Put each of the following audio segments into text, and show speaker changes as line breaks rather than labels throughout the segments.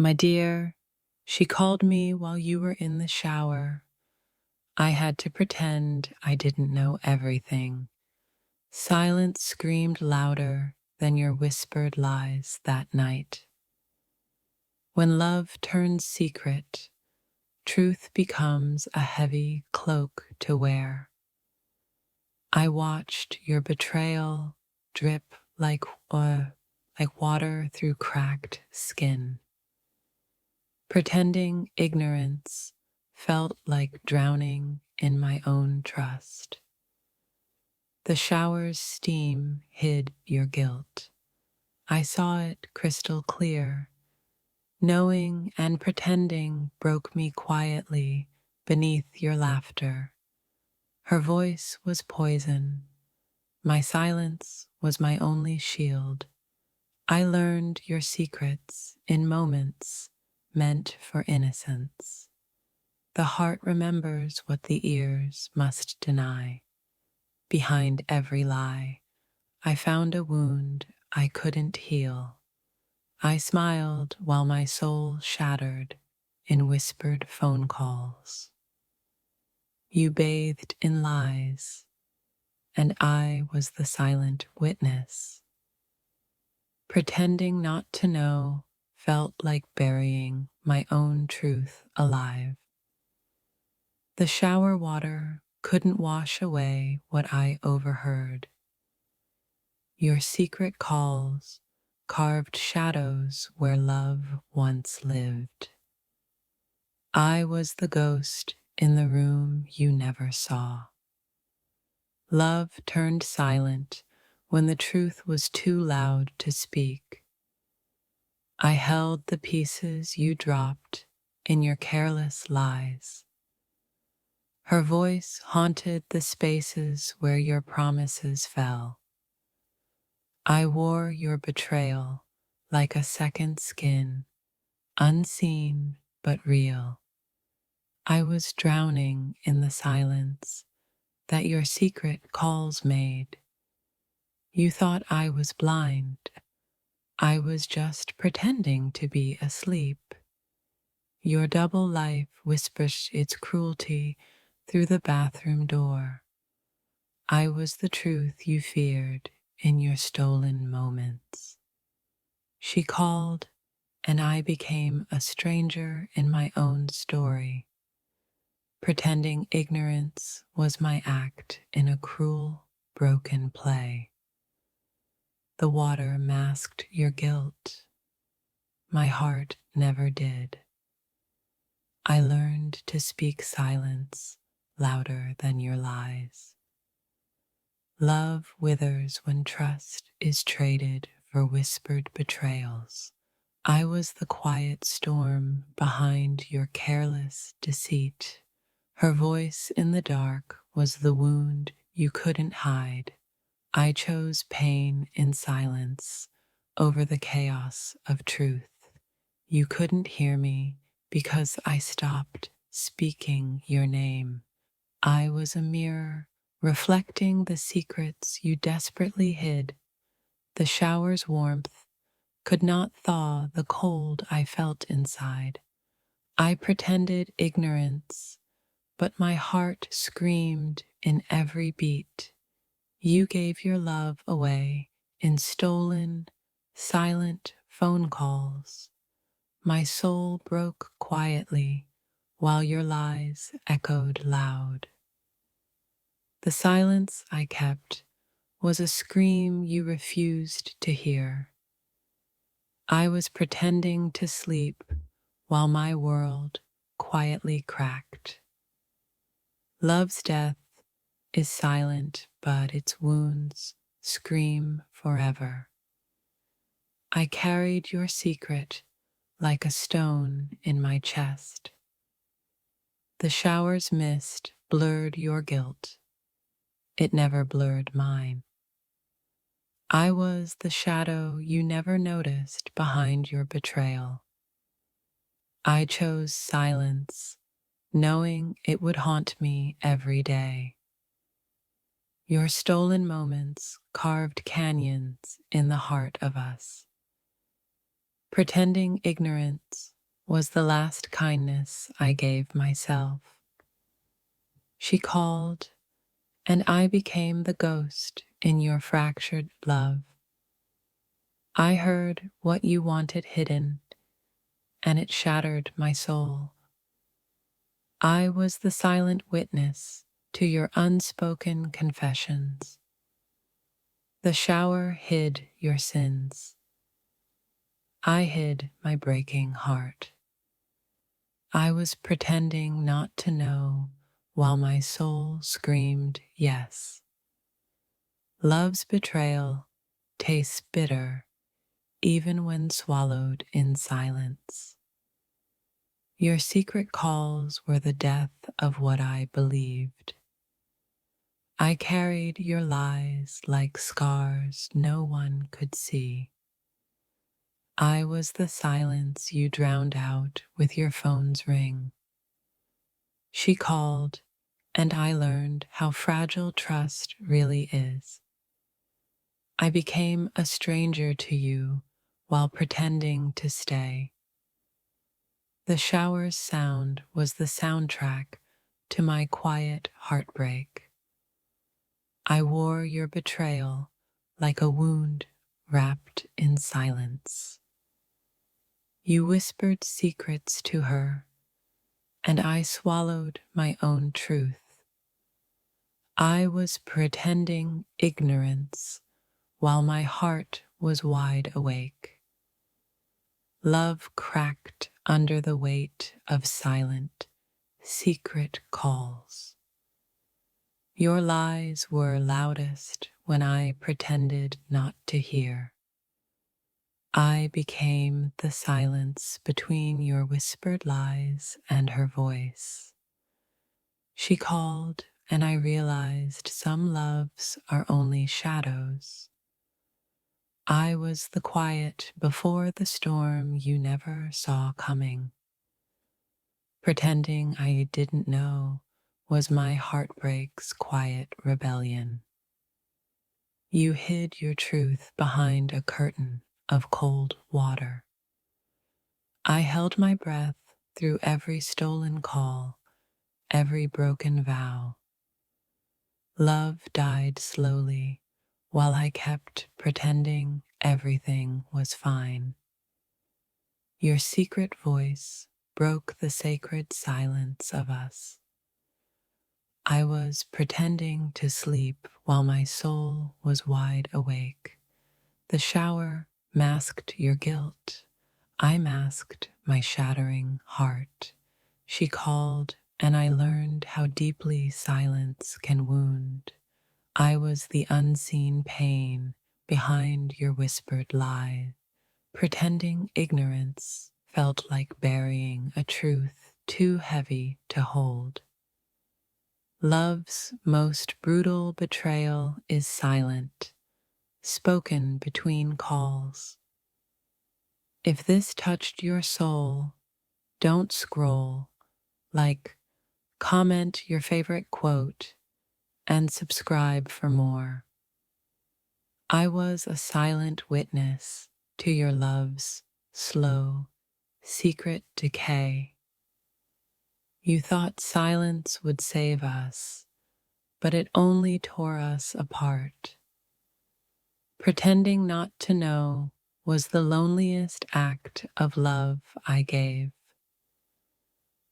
My dear, she called me while you were in the shower. I had to pretend I didn't know everything. Silence screamed louder than your whispered lies that night. When love turns secret, truth becomes a heavy cloak to wear. I watched your betrayal drip like water through cracked skin. Pretending ignorance felt like drowning in my own trust. The shower's steam hid your guilt. I saw it crystal clear. Knowing and pretending broke me quietly beneath your laughter. Her voice was poison. My silence was my only shield. I learned your secrets in moments meant for innocence. The heart remembers what the ears must deny. Behind every lie, I found a wound I couldn't heal. I smiled while my soul shattered in whispered phone calls. You bathed in lies, and I was the silent witness. Pretending not to know felt like burying my own truth alive. The shower water couldn't wash away what I overheard. Your secret calls carved shadows where love once lived. I was the ghost in the room you never saw. Love turned silent when the truth was too loud to speak. I held the pieces you dropped in your careless lies. Her voice haunted the spaces where your promises fell. I wore your betrayal like a second skin, unseen but real. I was drowning in the silence that your secret calls made. You thought I was blind. I was just pretending to be asleep. Your double life whispers its cruelty through the bathroom door. I was the truth you feared in your stolen moments. She called, and I became a stranger in my own story. Pretending ignorance was my act in a cruel, broken play. The water masked your guilt. My heart never did. I learned to speak silence louder than your lies. Love withers when trust is traded for whispered betrayals. I was the quiet storm behind your careless deceit. Her voice in the dark was the wound you couldn't hide. I chose pain in silence over the chaos of truth. You couldn't hear me because I stopped speaking your name. I was a mirror reflecting the secrets you desperately hid. The shower's warmth could not thaw the cold I felt inside. I pretended ignorance, but my heart screamed in every beat. You gave your love away in stolen, silent phone calls. My soul broke quietly while your lies echoed loud. The silence I kept was a scream you refused to hear. I was pretending to sleep while my world quietly cracked. Love's death is silent, but its wounds scream forever. I carried your secret like a stone in my chest. The shower's mist blurred your guilt. It never blurred mine. I was the shadow you never noticed behind your betrayal. I chose silence, knowing it would haunt me every day. Your stolen moments carved canyons in the heart of us. Pretending ignorance was the last kindness I gave myself. She called, and I became the ghost in your fractured love. I heard what you wanted hidden, and it shattered my soul. I was the silent witness to your unspoken confessions. The shower hid your sins. I hid my breaking heart. I was pretending not to know while my soul screamed yes. Love's betrayal tastes bitter even when swallowed in silence. Your secret calls were the death of what I believed. I carried your lies like scars no one could see. I was the silence you drowned out with your phone's ring. She called, and I learned how fragile trust really is. I became a stranger to you while pretending to stay. The shower's sound was the soundtrack to my quiet heartbreak. I wore your betrayal like a wound wrapped in silence. You whispered secrets to her, and I swallowed my own truth. I was pretending ignorance while my heart was wide awake. Love cracked under the weight of silent, secret calls. Your lies were loudest when I pretended not to hear. I became the silence between your whispered lies and her voice. She called, and I realized some loves are only shadows. I was the quiet before the storm you never saw coming. Pretending I didn't know was my heartbreak's quiet rebellion. You hid your truth behind a curtain of cold water. I held my breath through every stolen call, every broken vow. Love died slowly while I kept pretending everything was fine. Your secret voice broke the sacred silence of us. I was pretending to sleep while my soul was wide awake. The shower masked your guilt. I masked my shattering heart. She called, and I learned how deeply silence can wound. I was the unseen pain behind your whispered lies. Pretending ignorance felt like burying a truth too heavy to hold. Love's most brutal betrayal is silent, spoken between calls. If this touched your soul, don't scroll, like, comment your favorite quote, and subscribe for more. I was a silent witness to your love's slow, secret decay. You thought silence would save us, but it only tore us apart. Pretending not to know was the loneliest act of love I gave.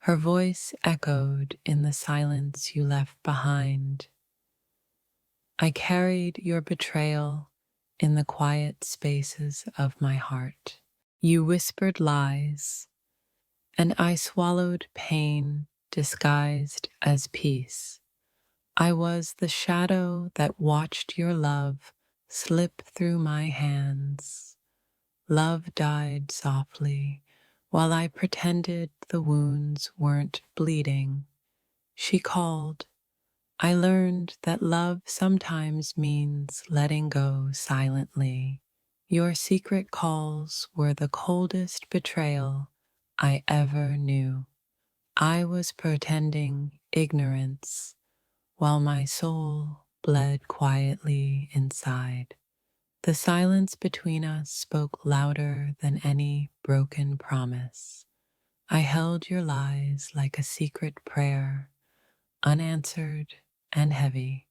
Her voice echoed in the silence you left behind. I carried your betrayal in the quiet spaces of my heart. You whispered lies, and I swallowed pain disguised as peace. I was the shadow that watched your love slip through my hands. Love died softly while I pretended the wounds weren't bleeding. She called. I learned that love sometimes means letting go silently. Your secret calls were the coldest betrayal I ever knew. I was pretending ignorance while my soul bled quietly inside. The silence between us spoke louder than any broken promise. I held your lies like a secret prayer, unanswered and heavy.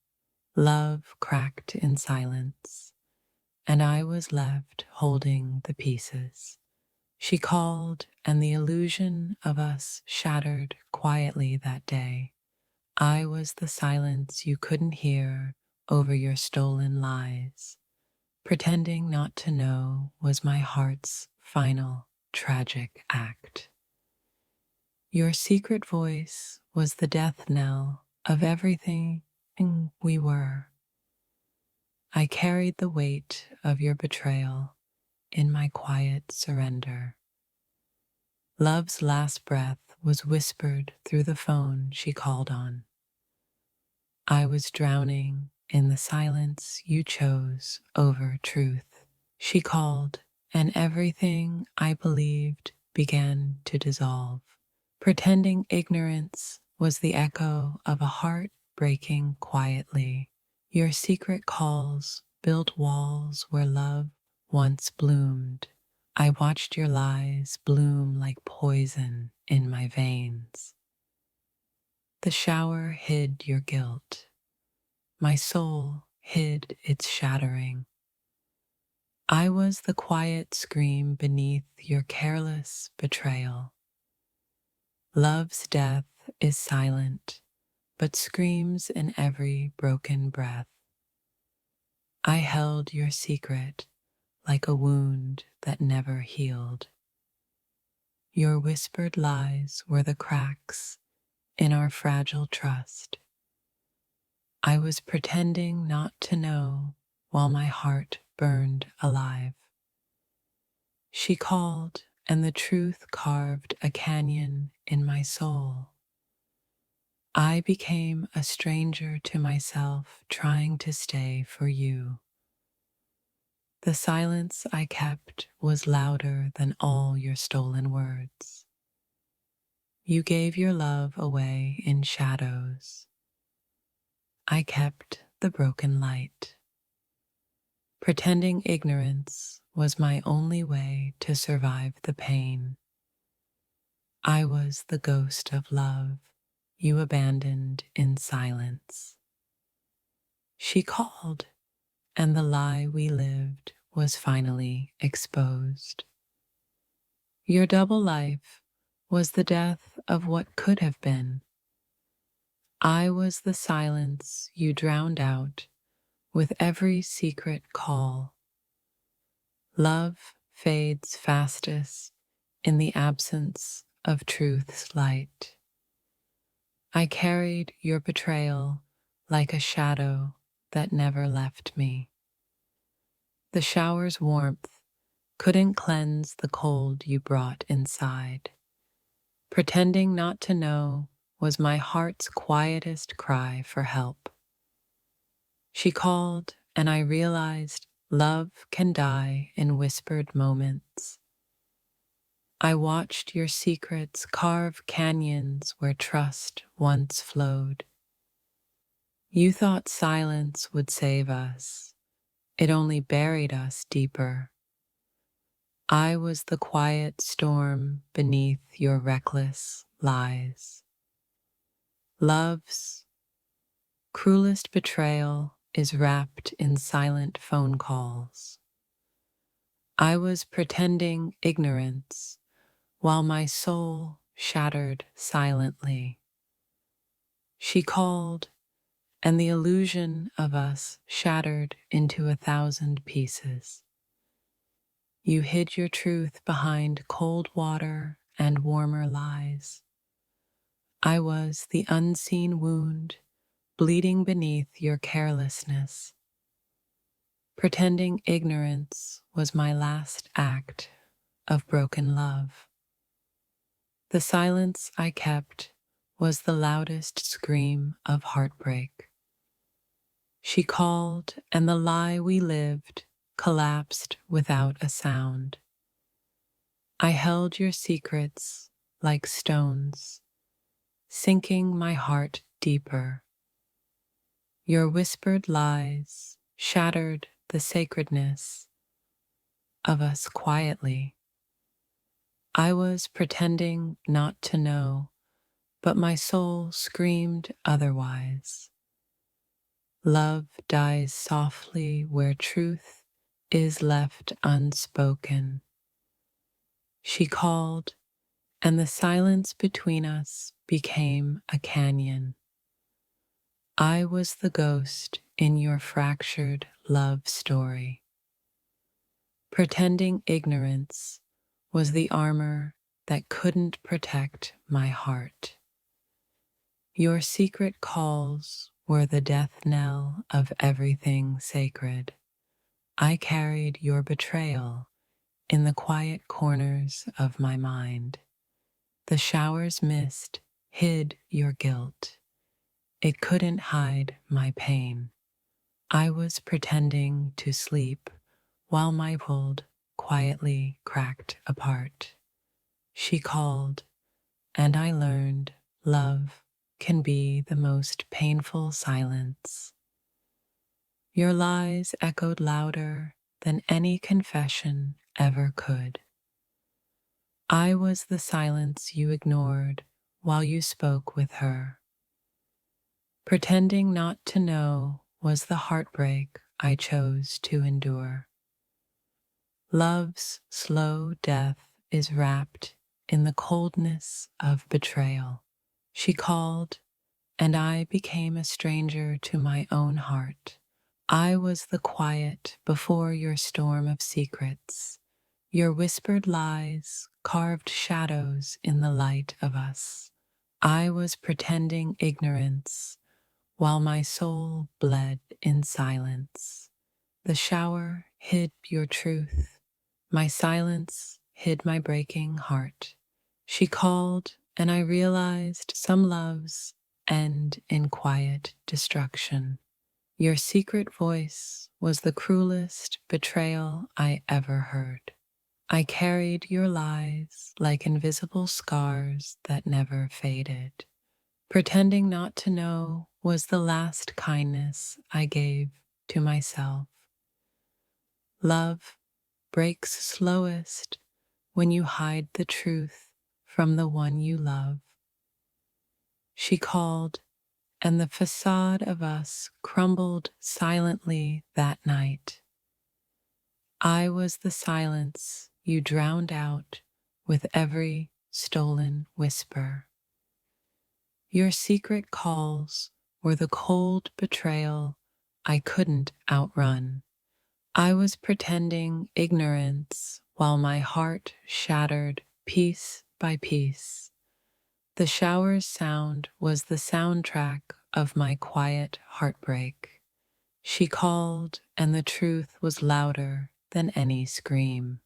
Love cracked in silence, and I was left holding the pieces. She called, and the illusion of us shattered quietly that day. I was the silence you couldn't hear over your stolen lies. Pretending not to know was my heart's final tragic act. Your secret voice was the death knell of everything we were. I carried the weight of your betrayal in my quiet surrender. Love's last breath was whispered through the phone she called on. I was drowning in the silence you chose over truth. She called, and everything I believed began to dissolve. Pretending ignorance was the echo of a heart breaking quietly. Your secret calls built walls where love once bloomed. I watched your lies bloom like poison in my veins. The shower hid your guilt. My soul hid its shattering. I was the quiet scream beneath your careless betrayal. Love's death is silent, but screams in every broken breath. I held your secret like a wound that never healed. Your whispered lies were the cracks in our fragile trust. I was pretending not to know while my heart burned alive. She called, and the truth carved a canyon in my soul. I became a stranger to myself, trying to stay for you. The silence I kept was louder than all your stolen words. You gave your love away in shadows. I kept the broken light. Pretending ignorance was my only way to survive the pain. I was the ghost of love you abandoned in silence. She called, and the lie we lived was finally exposed. Your double life was the death of what could have been. I was the silence you drowned out with every secret call. Love fades fastest in the absence of truth's light. I carried your betrayal like a shadow that never left me. The shower's warmth couldn't cleanse the cold you brought inside. Pretending not to know was my heart's quietest cry for help. She called, and I realized love can die in whispered moments. I watched your secrets carve canyons where trust once flowed. You thought silence would save us. It only buried us deeper. I was the quiet storm beneath your reckless lies. Love's cruelest betrayal is wrapped in silent phone calls. I was pretending ignorance while my soul shattered silently. She called, and the illusion of us shattered into 1,000 pieces. You hid your truth behind cold water and warmer lies. I was the unseen wound bleeding beneath your carelessness. Pretending ignorance was my last act of broken love. The silence I kept was the loudest scream of heartbreak. She called, and the lie we lived collapsed without a sound. I held your secrets like stones, sinking my heart deeper. Your whispered lies shattered the sacredness of us quietly. I was pretending not to know, but my soul screamed otherwise. Love dies softly where truth is left unspoken. She called, and the silence between us became a canyon. I was the ghost in your fractured love story. Pretending ignorance was the armor that couldn't protect my heart. Your secret calls were the death knell of everything sacred. I carried your betrayal in the quiet corners of my mind. The shower's mist hid your guilt. It couldn't hide my pain. I was pretending to sleep while my world quietly cracked apart. She called, and I learned love can be the most painful silence. Your lies echoed louder than any confession ever could. I was the silence you ignored while you spoke with her. Pretending not to know was the heartbreak I chose to endure. Love's slow death is wrapped in the coldness of betrayal. She called, and I became a stranger to my own heart. I was the quiet before your storm of secrets. Your whispered lies carved shadows in the light of us. I was pretending ignorance while my soul bled in silence. The shower hid your truth. My silence hid my breaking heart. She called, and I realized some loves end in quiet destruction. Your secret voice was the cruelest betrayal I ever heard. I carried your lies like invisible scars that never faded. Pretending not to know was the last kindness I gave to myself. Love breaks slowest when you hide the truth from the one you love. She called, and the facade of us crumbled silently that night. I was the silence you drowned out with every stolen whisper. Your secret calls were the cold betrayal I couldn't outrun. I was pretending ignorance while my heart shattered piece by piece. The shower's sound was the soundtrack of my quiet heartbreak. She called, and the truth was louder than any scream.